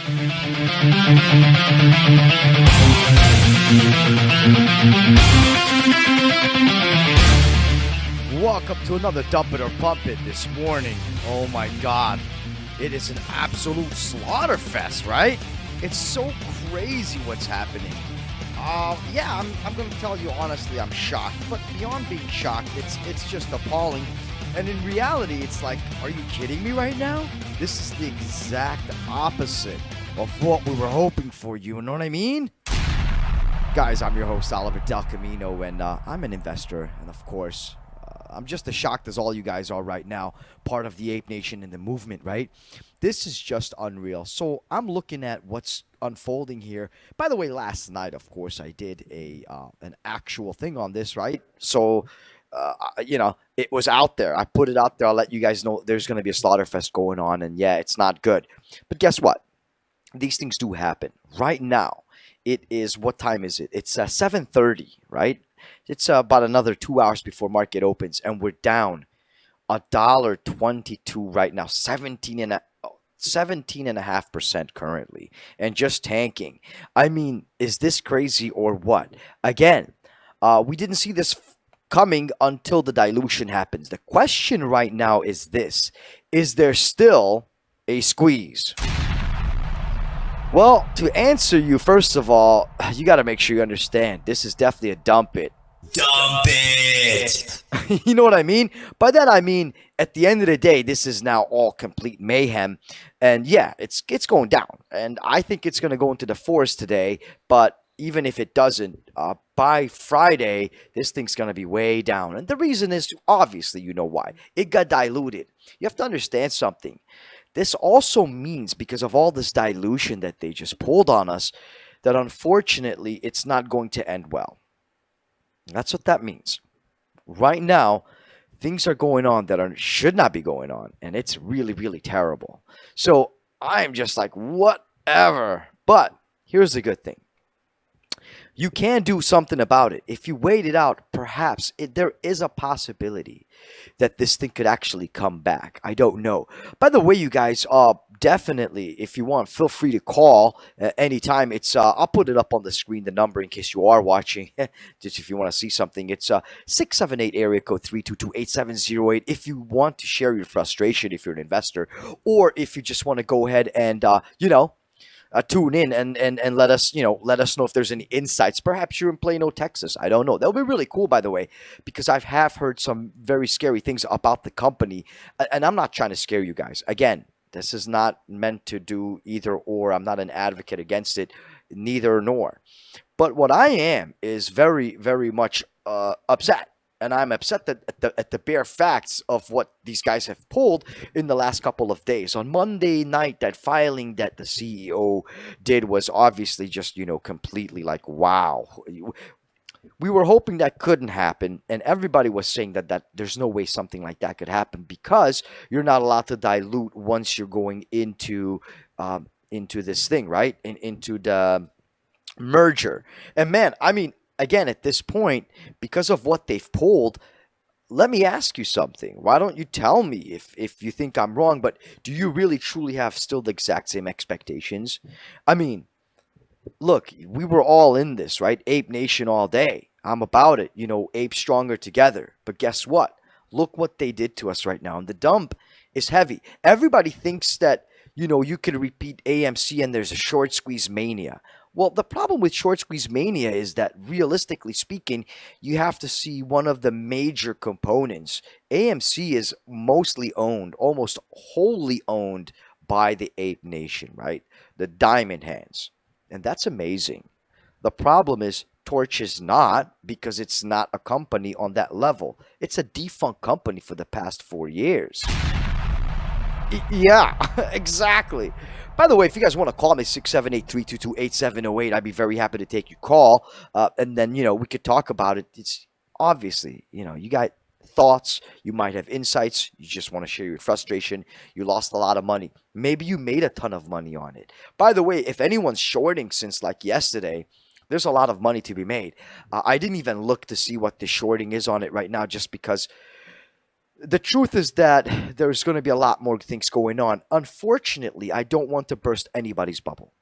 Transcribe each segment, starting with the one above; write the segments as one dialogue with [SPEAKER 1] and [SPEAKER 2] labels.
[SPEAKER 1] Welcome to another Dump It or Pump It this morning. Oh my God. It is an absolute slaughter fest, right? It's so crazy what's happening. Yeah, I'm going to tell you honestly, I'm shocked. But beyond being shocked, it's just appalling. And in reality, it's like, are you kidding me right now? This is the exact opposite of what we were hoping for, you know what I mean? Guys, I'm your host, Oliver del Camino, and I'm an investor. And of course, I'm just as shocked as all you guys are right now, part of the Ape Nation and the movement, right? This is just unreal. So I'm looking at what's unfolding here. By the way, last night, of course, I did an actual thing on this, right? So, it was out there. I put it out there. I'll let you guys know there's going to be a slaughter fest going on, and yeah, it's not good. But guess what? These things do happen. Right now, it is, what time is it? It's 7:30, right? It's about another 2 hours before market opens, and we're down $1.22 right now, 17.5% currently, and just tanking. I mean, is this crazy or what? Again, we didn't see this coming until the dilution happens. The question right now is this: is there still a squeeze? Well, to answer you, first of all, you got to make sure you understand this is definitely a dump it.
[SPEAKER 2] Dump it!
[SPEAKER 1] You know what I mean? By that I mean, at the end of the day, this is now all complete mayhem. And yeah, it's going down. And I think it's going to go into the fours today. But even if it doesn't, by Friday, this thing's going to be way down. And the reason is, obviously, you know why. It got diluted. You have to understand something. This also means, because of all this dilution that they just pulled on us, that unfortunately, it's not going to end well. That's what that means. Right now, things are going on that should not be going on, and it's really, really terrible. So I'm just like, whatever. But here's the good thing. You can do something about it. If you wait it out, perhaps there is a possibility that this thing could actually come back. I don't know. By the way, you guys, definitely, if you want, feel free to call anytime. It's I'll put it up on the screen, the number, in case you are watching. Just if you want to see something, it's 678 area code 322-8708. If you want to share your frustration, if you're an investor, or if you just want to go ahead and tune in and let us know if there's any insights. Perhaps you're in Plano, Texas. I don't know. That'll be really cool, by the way, because I have heard some very scary things about the company, and I'm not trying to scare you guys. Again, this is not meant to do either or. I'm not an advocate against it, neither nor. But what I am is very, very much upset. And I'm upset at the bare facts of what these guys have pulled in the last couple of days. On Monday night, that filing that the CEO did was obviously just, completely like, wow. We were hoping that couldn't happen, and everybody was saying that there's no way something like that could happen, because you're not allowed to dilute once you're going into this thing, right? Into the merger. And man, I mean, again, at this point, because of what they've pulled, let me ask you something. Why don't you tell me if you think I'm wrong, but do you really truly have still the exact same expectations? I mean, look, we were all in this, right? Ape Nation all day. I'm about it. Ape stronger together. But guess what? Look what they did to us right now. And the dump is heavy. Everybody thinks that, you could repeat AMC and there's a short squeeze mania. Well, the problem with short squeeze mania is that, realistically speaking, you have to see one of the major components. AMC is mostly owned, almost wholly owned by the Ape Nation, right? The diamond hands. And that's amazing. The problem is Torch is not, because it's not a company on that level. It's a defunct company for the past 4 years. Yeah, exactly. By the way, if you guys want to call me, 678-322-8708, I'd be very happy to take your call. And then, we could talk about it. It's obviously, you got thoughts. You might have insights. You just want to share your frustration. You lost a lot of money. Maybe you made a ton of money on it. By the way, if anyone's shorting since like yesterday, there's a lot of money to be made. I didn't even look to see what the shorting is on it right now, just because The truth is that there's going to be a lot more things going on. Unfortunately, I don't want to burst anybody's bubble.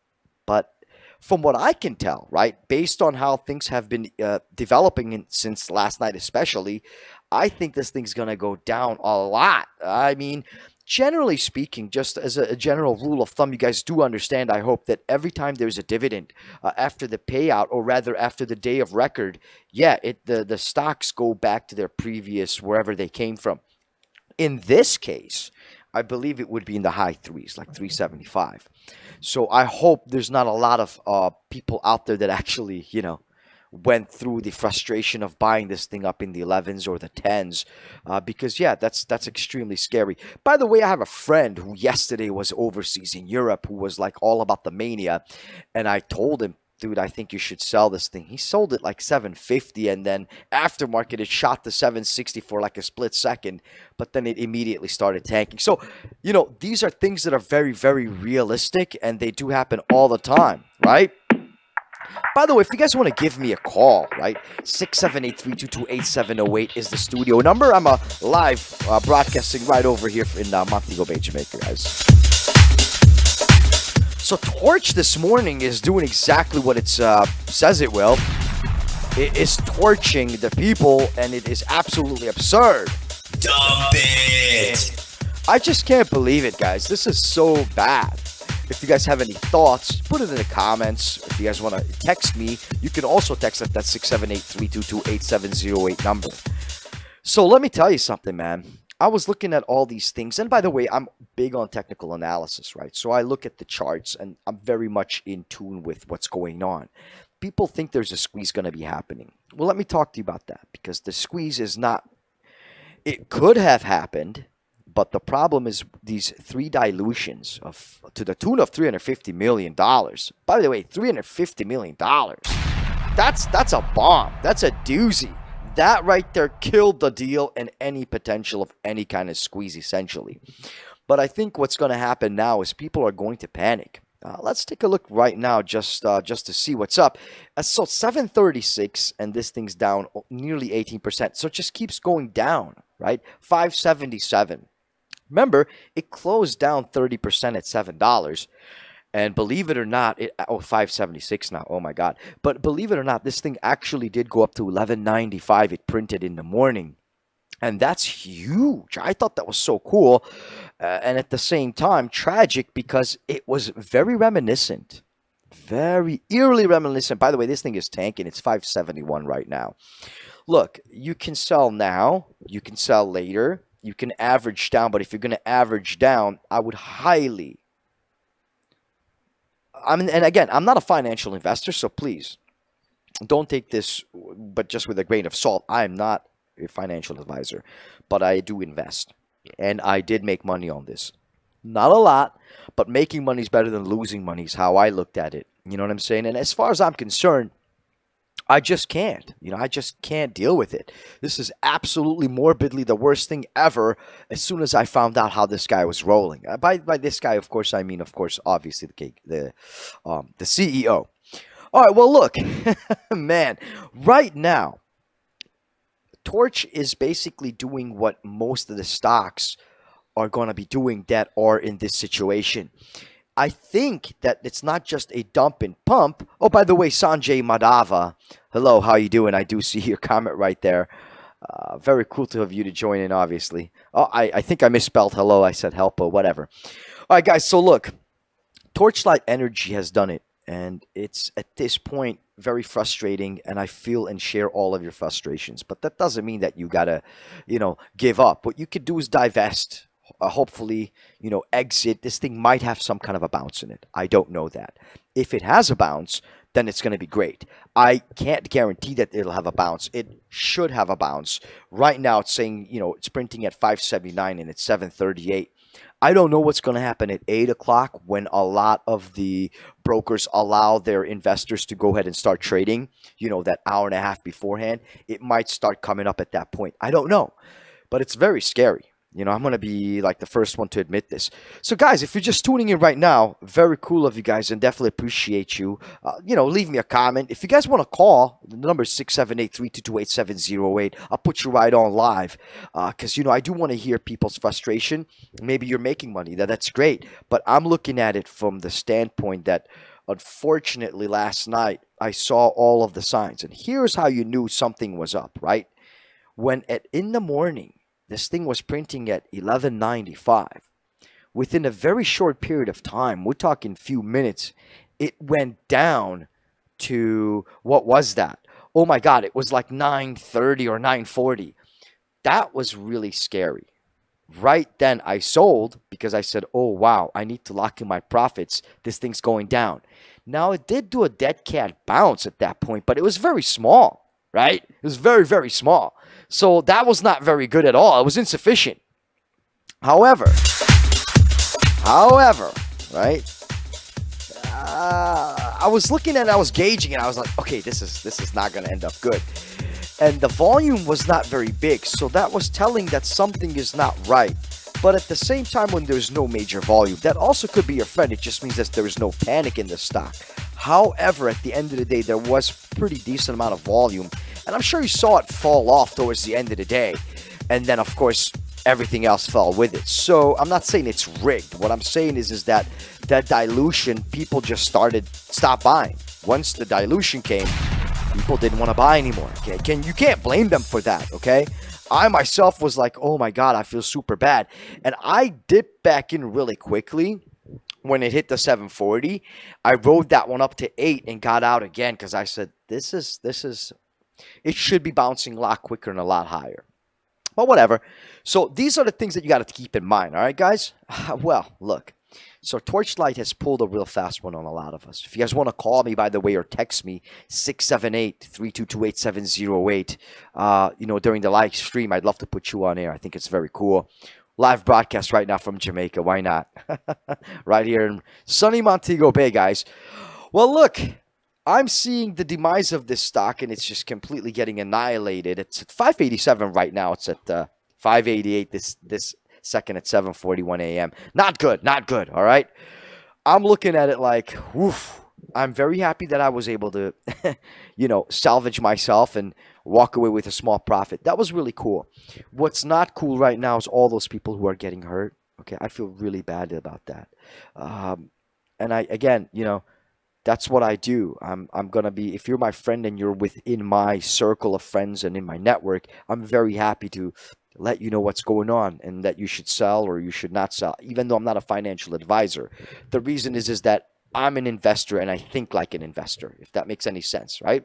[SPEAKER 1] But from what I can tell, right, based on how things have been developing since last night, especially, I think this thing's going to go down a lot. I mean, generally speaking, just as a general rule of thumb, you guys do understand, I hope, that every time there's a dividend after the payout, or rather after the day of record, yeah, the stocks go back to their previous wherever they came from. In this case, I believe it would be in the high threes, like 375. So I hope there's not a lot of people out there that actually, went through the frustration of buying this thing up in the 11s or the 10s, because yeah, that's extremely scary. By the way, I have a friend who yesterday was overseas in Europe who was like all about the mania, and I told him, dude, I think you should sell this thing. He sold it like 750, and then aftermarket it shot to 760 for like a split second, but then it immediately started tanking. So, these are things that are very, very realistic, and they do happen all the time, right? By the way, if you guys want to give me a call, right, 678-322-8708 is the studio number. I'm live broadcasting right over here in Montego Bay, Jamaica, guys. So Torch this morning is doing exactly what it says it will. It is torching the people, and it is absolutely absurd.
[SPEAKER 2] Dump it.
[SPEAKER 1] I just can't believe it, guys. This is so bad. If you guys have any thoughts, put it in the comments. If you guys want to text me, you can also text at that 678-322-8708 number. So let me tell you something, man. I was looking at all these things, and by the way, I'm big on technical analysis, right? So I look at the charts, and I'm very much in tune with what's going on. People think there's a squeeze going to be happening. Well, let me talk to you about that, because the squeeze is not. It could have happened, but the problem is these three dilutions to the tune of $350 million. By the way, $350 million. That's a bomb. That's a doozy. That right there killed the deal and any potential of any kind of squeeze, essentially. But I think what's going to happen now is people are going to panic. Let's take a look right now just to see what's up. So 736, and this thing's down nearly 18%. So it just keeps going down, right? 577. Remember, it closed down 30% at $7. And believe it or not, 576 now. Oh my God. But believe it or not, this thing actually did go up to 1195. It printed in the morning. And that's huge. I thought that was so cool. And at the same time, tragic, because it was very reminiscent. Very eerily reminiscent. By the way, this thing is tanking. It's 571 right now. Look, you can sell now. You can sell later. You can average down. But if you're going to average down, I would highly... and again, I'm not a financial investor, so please don't take this, but just with a grain of salt. I am not a financial advisor, but I do invest, and I did make money on this. Not a lot, but making money is better than losing money is how I looked at it. You know what I'm saying? And as far as I'm concerned, I just can't. I just can't deal with it. This is absolutely morbidly the worst thing ever as soon as I found out how this guy was rolling. By this guy, of course, I mean, of course, obviously the CEO. All right, well, look, man, right now, Torch is basically doing what most of the stocks are going to be doing that are in this situation. I think that it's not just a dump and pump. Oh, by the way, Sanjay Madhava, hello, how you doing? I do see your comment right there. Very cool to have you to join in, obviously. Oh, I think I misspelled hello. I said help, or whatever. All right, guys, so look, Torchlight Energy has done it, and it's, at this point, very frustrating, and I feel and share all of your frustrations. But that doesn't mean that you got to, give up. What you could do is divest. Hopefully, exit. This thing might have some kind of a bounce in it. I don't know that. If it has a bounce, then it's going to be great. I can't guarantee that it'll have a bounce. It should have a bounce. Right now, it's saying, it's printing at 579 and it's 738. I don't know what's going to happen at 8 o'clock when a lot of the brokers allow their investors to go ahead and start trading, that hour and a half beforehand. It might start coming up at that point. I don't know. But it's very scary. You know, I'm going to be like the first one to admit this. So, guys, if you're just tuning in right now, very cool of you guys and definitely appreciate you. You know, leave me a comment. If you guys want to call, the number is 678-322-8708. I'll put you right on live because, you know, I do want to hear people's frustration. Maybe you're making money. That's great. But I'm looking at it from the standpoint that, unfortunately, last night I saw all of the signs. And here's how you knew something was up, right? When in the morning, this thing was printing at 11.95. Within a very short period of time, we're talking few minutes, it went down to, what was that? Oh my God, it was like 9:30 or 9:40. That was really scary. Right then, I sold because I said, oh wow, I need to lock in my profits. This thing's going down. Now, it did do a dead cat bounce at that point, but it was very small, right? It was very, very small. So that was not very good at all. It was insufficient. However, right? I was looking at it, I was gauging it. I was like, okay, this is not going to end up good. And the volume was not very big, so that was telling that something is not right. But at the same time, when there's no major volume, that also could be your friend. It just means that there is no panic in the stock. However, at the end of the day, there was pretty decent amount of volume. And I'm sure you saw it fall off towards the end of the day. And then, of course, everything else fell with it. So I'm not saying it's rigged. What I'm saying is that dilution, people just stopped buying. Once the dilution came, people didn't want to buy anymore. Okay? You can't blame them for that, okay? I myself was like, oh my God, I feel super bad. And I dipped back in really quickly when it hit the 740. I rode that one up to 8 and got out again because I said, this is it should be bouncing a lot quicker and a lot higher. But whatever. So these are the things that you got to keep in mind. All right, guys? Well, look. So Torchlight has pulled a real fast one on a lot of us. If you guys want to call me, by the way, or text me, 678-322-8708, you know, during the live stream, I'd love to put you on air. I think it's very cool. Live broadcast right now from Jamaica. Why not? Right here in sunny Montego Bay, guys. Well, look. I'm seeing the demise of this stock, and it's just completely getting annihilated. It's at 587 right now. It's at 588 this second at 7:41 a.m. Not good, not good, all right? I'm looking at it like, woof. I'm very happy that I was able to, you know, salvage myself and walk away with a small profit. That was really cool. What's not cool right now is all those people who are getting hurt. Okay, I feel really bad about that. And again, you know, that's what I do. I'm going to be, if you're my friend and you're within my circle of friends and in my network, I'm very happy to let you know what's going on and that you should sell or you should not sell, even though I'm not a financial advisor. The reason is that I'm an investor and I think like an investor, if that makes any sense, right?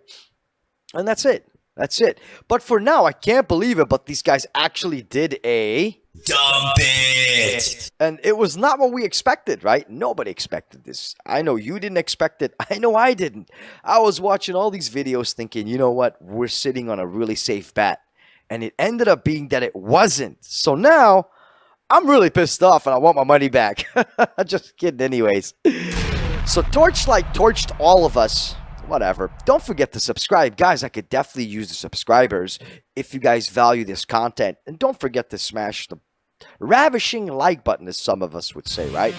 [SPEAKER 1] And that's it. That's it. But for now, I can't believe it, but these guys actually did a
[SPEAKER 2] Dump it!
[SPEAKER 1] And it was not what we expected, right? Nobody expected this. I know you didn't expect it. I know I didn't. I was watching all these videos thinking, you know what? We're sitting on a really safe bet. And it ended up being that it wasn't. So now, I'm really pissed off and I want my money back. Just kidding anyways. So Torchlight torched all of us. Whatever. Don't forget to subscribe. Guys, I could definitely use the subscribers if you guys value this content. And don't forget to smash the ravishing like button, as some of us would say, right?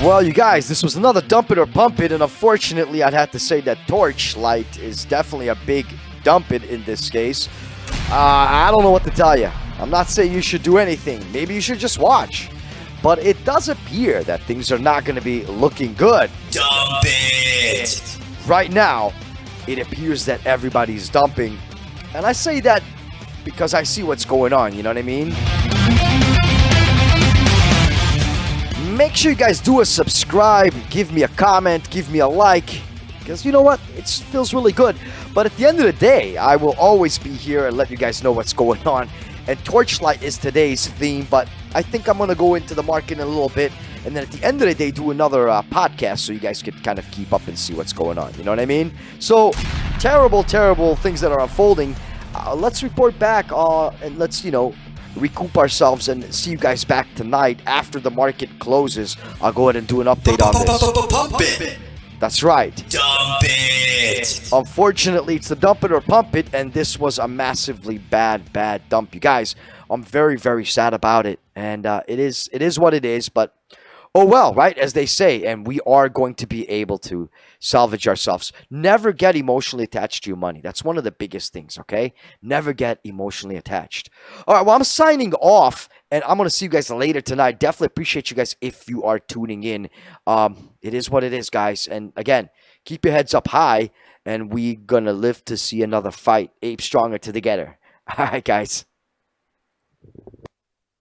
[SPEAKER 1] Well, you guys, this was another dump it or pump it. And unfortunately, I'd have to say that Torchlight is definitely a big dump it in this case. I don't know what to tell you. I'm not saying you should do anything. Maybe you should just watch. But it does appear that things are not going to be looking good.
[SPEAKER 2] Dump it!
[SPEAKER 1] Right now, it appears that everybody's dumping. And I say that because I see what's going on, you know what I mean? Make sure you guys do a subscribe, give me a comment, give me a like. Because you know what? It feels really good. But at the end of the day, I will always be here and let you guys know what's going on. And Torchlight is today's theme, but I think I'm going to go into the market in a little bit, and then at the end of the day, do another podcast so you guys could kind of keep up and see what's going on. You know what I mean? So, terrible, terrible things that are unfolding. Let's report back and let's, you know, recoup ourselves and see you guys back tonight after the market closes. I'll go ahead and do an update on this.
[SPEAKER 2] Pump it!
[SPEAKER 1] That's right.
[SPEAKER 2] Dump it.
[SPEAKER 1] Unfortunately, it's the dump it or pump it, and this was a massively bad dump, you guys. I'm very, very sad about it, and it is what it is. But oh well, right? As they say, and we are going to be able to salvage ourselves. Never get emotionally attached to your money. That's one of the biggest things. Okay, never get emotionally attached. All right, well, I'm signing off, and I'm gonna see you guys later tonight. Definitely appreciate you guys if you are tuning in. It is what it is, guys, and again, keep your heads up high, and we gonna live to see another fight. Ape stronger to together. All right, guys.